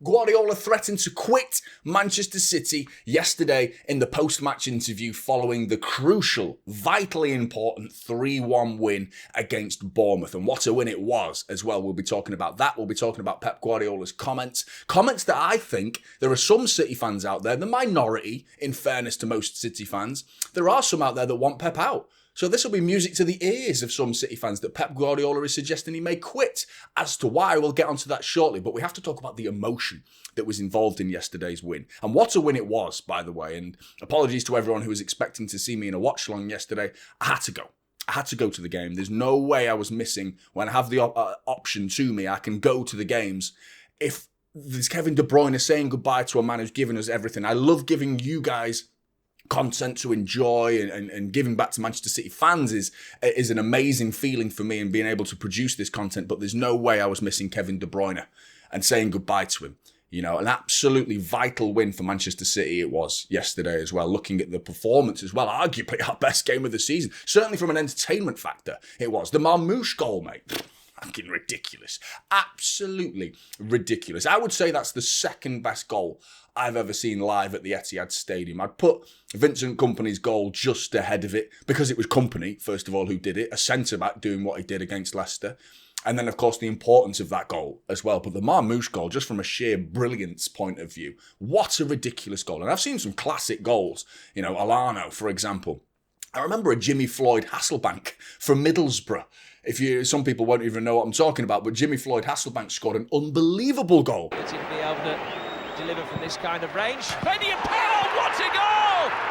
Guardiola threatened to quit Manchester City yesterday in the post-match interview following the crucial, vitally important 3-1 win against Bournemouth. And what a win it was as well. We'll be talking about that. We'll be talking about Pep Guardiola's comments. Comments that I think there are some City fans out there, the minority, in fairness to most City fans, there are some out there that want Pep out. So this will be music to the ears of some City fans that Pep Guardiola is suggesting he may quit. As to why, we'll get onto that shortly. But we have to talk about the emotion that was involved in yesterday's win. And what a win it was, by the way. And apologies to everyone who was expecting to see me in a watch-along yesterday. I had to go. I had to go to the game. There's no way I was missing. When I have the option to me, I can go to the games. If there's Kevin De Bruyne saying goodbye to a man who's given us everything. I love giving you guys content to enjoy, and giving back to Manchester City fans is an amazing feeling for me, and being able to produce this content. But there's no way I was missing Kevin De Bruyne and saying goodbye to him. You know, an absolutely vital win for Manchester City it was yesterday as well. Looking at the performance as well, arguably our best game of the season. Certainly from an entertainment factor, it was. The Marmouche goal, mate. Fucking ridiculous. Absolutely ridiculous. I would say that's the second best goal I've ever seen live at the Etihad Stadium. I'd put Vincent Kompany's goal just ahead of it because it was Kompany, first of all, who did it. A centre-back doing what he did against Leicester. And then, of course, the importance of that goal as well. But the Marmouche goal, just from a sheer brilliance point of view, what a ridiculous goal. And I've seen some classic goals. You know, Alano, for example. I remember a Jimmy Floyd Hasselbank from Middlesbrough. Some people won't even know what I'm talking about, but Jimmy Floyd Hasselbank scored an unbelievable goal. To be able to deliver from this kind of range. Plenty of power, what a goal!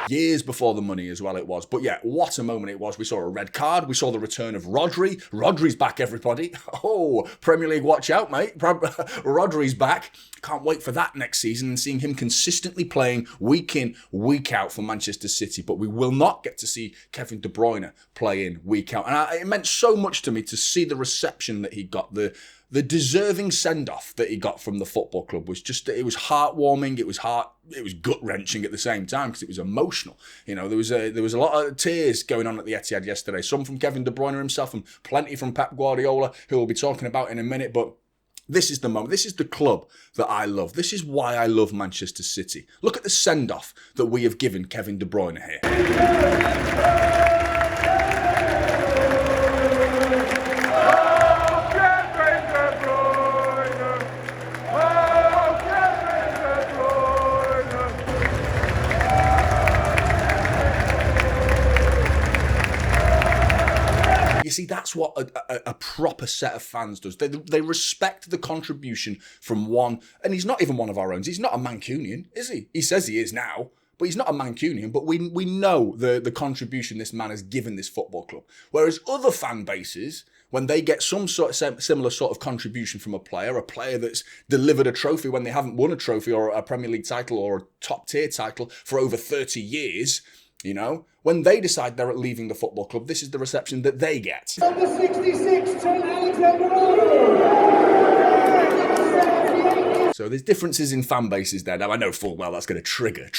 Years before the money as well it was. But yeah, what a moment it was. We saw a red card. We saw the return of Rodri. Rodri's back, everybody. Oh, Premier League, watch out, mate. Rodri's back. Can't wait for that next season and seeing him consistently playing week in, week out for Manchester City. But we will not get to see Kevin De Bruyne play in, week out. And it meant so much to me to see the reception that he got, the deserving send-off that he got from the football club was just, it was heartwarming, it was gut-wrenching at the same time because it was emotional. You know, there was a lot of tears going on at the Etihad yesterday, some from Kevin De Bruyne himself and plenty from Pep Guardiola, who we'll be talking about in a minute, but this is the moment. This is the club that I love. This is why I love Manchester City. Look at the send-off that we have given Kevin De Bruyne here. See, that's what a proper set of fans does. They respect the contribution from one, and he's not even one of our own. He's not a Mancunian, is he? He says he is now, but he's not a Mancunian. But we know the contribution this man has given this football club. Whereas other fan bases, when they get some sort of similar sort of contribution from a player that's delivered a trophy when they haven't won a trophy or a Premier League title or a top tier title for over 30 years, you know, when they decide they're leaving the football club, this is the reception that they get. Number 66, Trent Alexander-Arnold. So there's differences in fan bases there. Now, I know full well that's going to trigger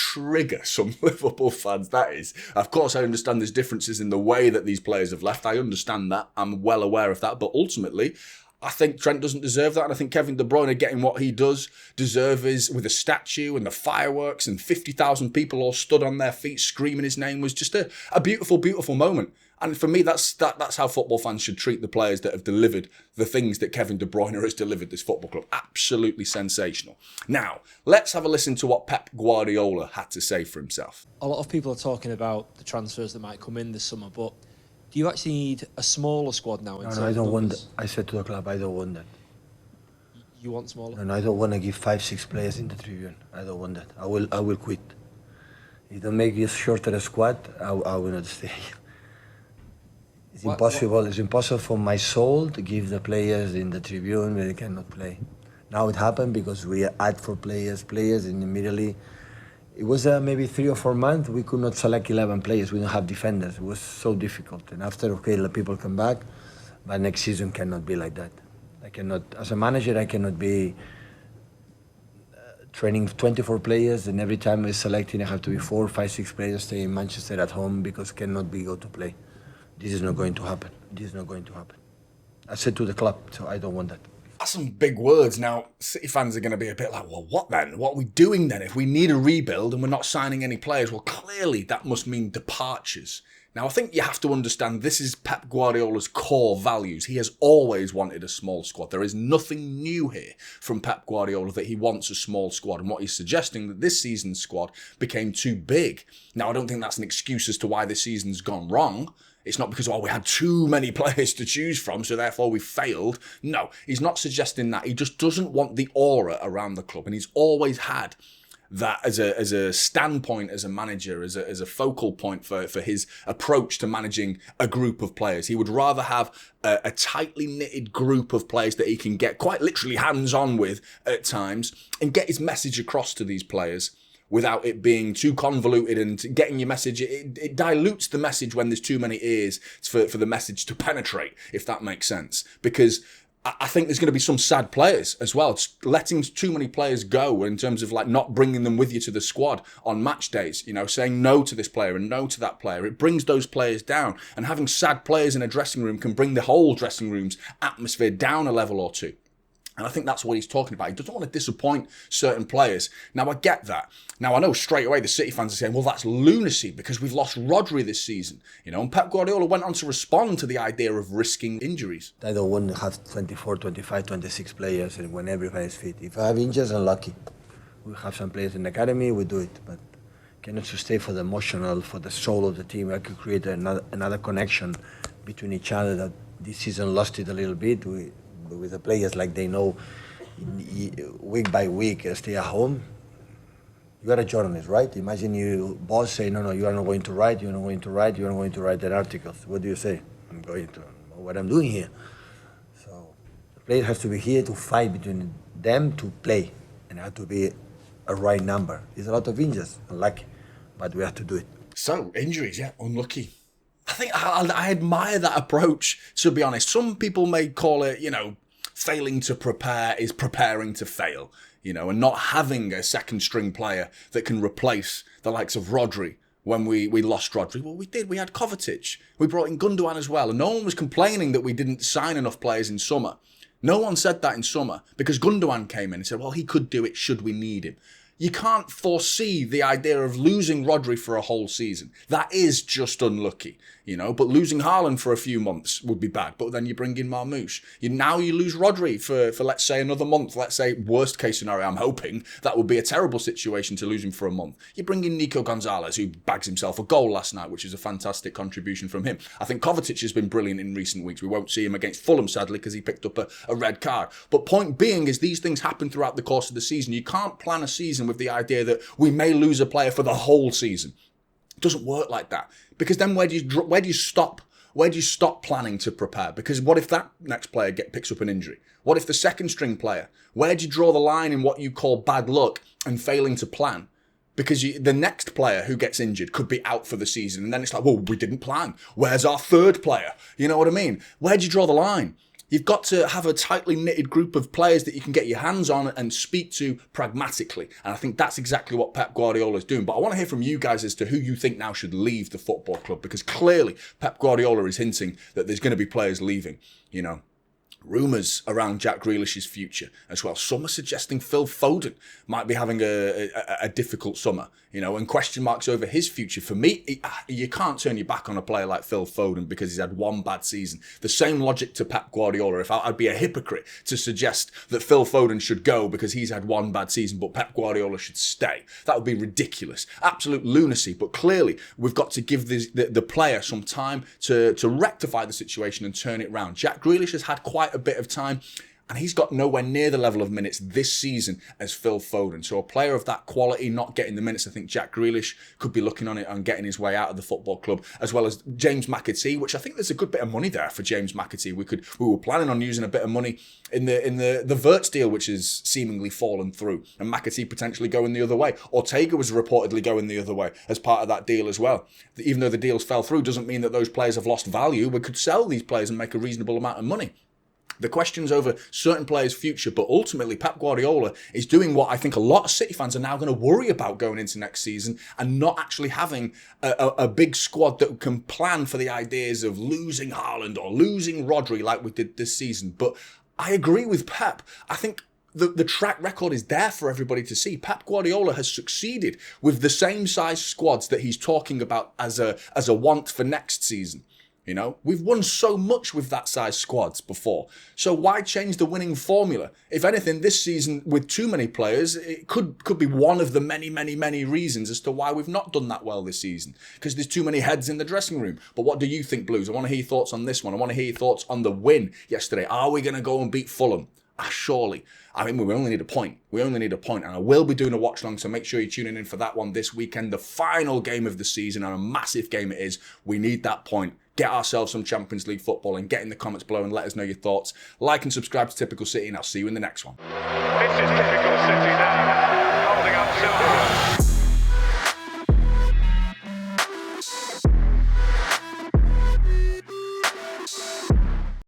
some Liverpool fans, that is. Of course, I understand there's differences in the way that these players have left. I understand that. I'm well aware of that. But ultimately, I think Trent doesn't deserve that, and I think Kevin De Bruyne getting what he does deserve is with a statue and the fireworks and 50,000 people all stood on their feet screaming his name was just a beautiful, beautiful moment. And for me, that's how football fans should treat the players that have delivered the things that Kevin De Bruyne has delivered this football club. Absolutely sensational. Now, let's have a listen to what Pep Guardiola had to say for himself. A lot of people are talking about the transfers that might come in this summer, but do you actually need a smaller squad now? No, I don't want that. I said to the club, I don't want that. You want smaller? And I don't want to give 5-6 players in the tribune. I don't want that. I will quit. If don't make this shorter a squad, I will not stay. It's impossible. It's impossible for my soul to give the players in the tribune where they cannot play. Now it happened because we add for players, and immediately it was maybe 3 or 4 months we could not select 11 players. We don't have defenders. It was so difficult. And after, okay, the people come back, but next season cannot be like that. I cannot, as a manager, I cannot be training 24 players, and every time we're selecting, I have to be 4, 5, 6 players stay in Manchester at home because cannot be go to play. This is not going to happen. This is not going to happen. I said to the club, so I don't want that. That's some big words. Now, City fans are going to be a bit like, well, what then? What are we doing then? If we need a rebuild and we're not signing any players, well, clearly that must mean departures. Now, I think you have to understand this is Pep Guardiola's core values. He has always wanted a small squad. There is nothing new here from Pep Guardiola that he wants a small squad. And what he's suggesting that this season's squad became too big. Now, I don't think that's an excuse as to why this season's gone wrong. It's not because, we had too many players to choose from, so therefore we failed. No, he's not suggesting that. He just doesn't want the aura around the club. And he's always had that as a standpoint, as a manager, as a focal point for his approach to managing a group of players. He would rather have a tightly knitted group of players that he can get quite literally hands-on with at times and get his message across to these players without it being too convoluted and getting your message. It dilutes the message when there's too many ears for the message to penetrate, if that makes sense. Because I think there's going to be some sad players as well. It's letting too many players go in terms of like not bringing them with you to the squad on match days, saying no to this player and no to that player. It brings those players down, and having sad players in a dressing room can bring the whole dressing room's atmosphere down a level or two. And I think that's what he's talking about. He doesn't want to disappoint certain players. Now, I get that. Now, I know straight away the City fans are saying, well, that's lunacy because we've lost Rodri this season. And Pep Guardiola went on to respond to the idea of risking injuries. I don't want to have 24, 25, 26 players when everybody is fit. If I have injuries, I'm lucky. We have some players in the academy, we do it. But cannot sustain for the emotional, for the soul of the team. I could create another connection between each other that this season lost it a little bit. With the players, like they know week by week, stay at home. You are a journalist, right? Imagine you boss say, no, you are not going to write, you're not going to write that articles. What do you say? I'm going to know what I'm doing here. So the players have to be here to fight between them to play, and it has to be a right number. There's a lot of injuries, unlucky, but we have to do it. So, injuries, yeah, unlucky. I think I admire that approach, to be honest. Some people may call it, failing to prepare is preparing to fail, and not having a second string player that can replace the likes of Rodri. When we lost Rodri, well, we did. We had Kovacic. We brought in Gundogan as well. And no one was complaining that we didn't sign enough players in summer. No one said that in summer because Gundogan came in and said, well, he could do it should we need him. You can't foresee the idea of losing Rodri for a whole season. That is just unlucky, But losing Haaland for a few months would be bad. But then you bring in Marmoush. Now you lose Rodri for let's say, another month. Let's say, worst case scenario, I'm hoping that would be a terrible situation to lose him for a month. You bring in Nico Gonzalez, who bags himself a goal last night, which is a fantastic contribution from him. I think Kovacic has been brilliant in recent weeks. We won't see him against Fulham, sadly, because he picked up a red card. But point being is these things happen throughout the course of the season. You can't plan a season with the idea that we may lose a player for the whole season. It doesn't work like that, because then where do you stop? Where do you stop planning to prepare? Because what if that next player picks up an injury? What if the second string player? Where do you draw the line in what you call bad luck and failing to plan? Because the next player who gets injured could be out for the season, and then it's like, well, we didn't plan. Where's our third player? You know what I mean? Where do you draw the line? You've got to have a tightly knitted group of players that you can get your hands on and speak to pragmatically. And I think that's exactly what Pep Guardiola is doing. But I want to hear from you guys as to who you think now should leave the football club, because clearly Pep Guardiola is hinting that there's going to be players leaving, Rumours around Jack Grealish's future as well. Some are suggesting Phil Foden might be having a difficult summer, and question marks over his future. For me, you can't turn your back on a player like Phil Foden because he's had one bad season. The same logic to Pep Guardiola. If I'd be a hypocrite to suggest that Phil Foden should go because he's had one bad season, but Pep Guardiola should stay. That would be ridiculous. Absolute lunacy. But clearly, we've got to give the player some time to rectify the situation and turn it round. Jack Grealish has had quite a bit of time, and he's got nowhere near the level of minutes this season as Phil Foden. So a player of that quality not getting the minutes, I think Jack Grealish could be looking on it and getting his way out of the football club, as well as James McAtee, which I think there's a good bit of money there for James McAtee. We were planning on using a bit of money in the Wirtz deal, which has seemingly fallen through, and McAtee potentially going the other way. Ortega was reportedly going the other way as part of that deal as well. Even though the deals fell through, doesn't mean that those players have lost value. We could sell these players and make a reasonable amount of money. The question's over certain players' future, but ultimately Pep Guardiola is doing what I think a lot of City fans are now going to worry about going into next season, and not actually having a big squad that can plan for the ideas of losing Haaland or losing Rodri like we did this season. But I agree with Pep. I think the track record is there for everybody to see. Pep Guardiola has succeeded with the same size squads that he's talking about as a want for next season. You know, we've won so much with that size squads before. So why change the winning formula? If anything, this season with too many players, it could be one of the many reasons as to why we've not done that well this season. Because there's too many heads in the dressing room. But what do you think, Blues? I want to hear your thoughts on this one. I want to hear your thoughts on the win yesterday. Are we going to go and beat Fulham? Surely. I mean, we only need a point. We only need a point. And I will be doing a watch long, so make sure you're tuning in for that one this weekend. The final game of the season, and a massive game it is. We need that point. Get ourselves some Champions League football, and get in the comments below and let us know your thoughts. Like and subscribe to Typical City, and I'll see you in the next one. This is Typical City now, holding up silver.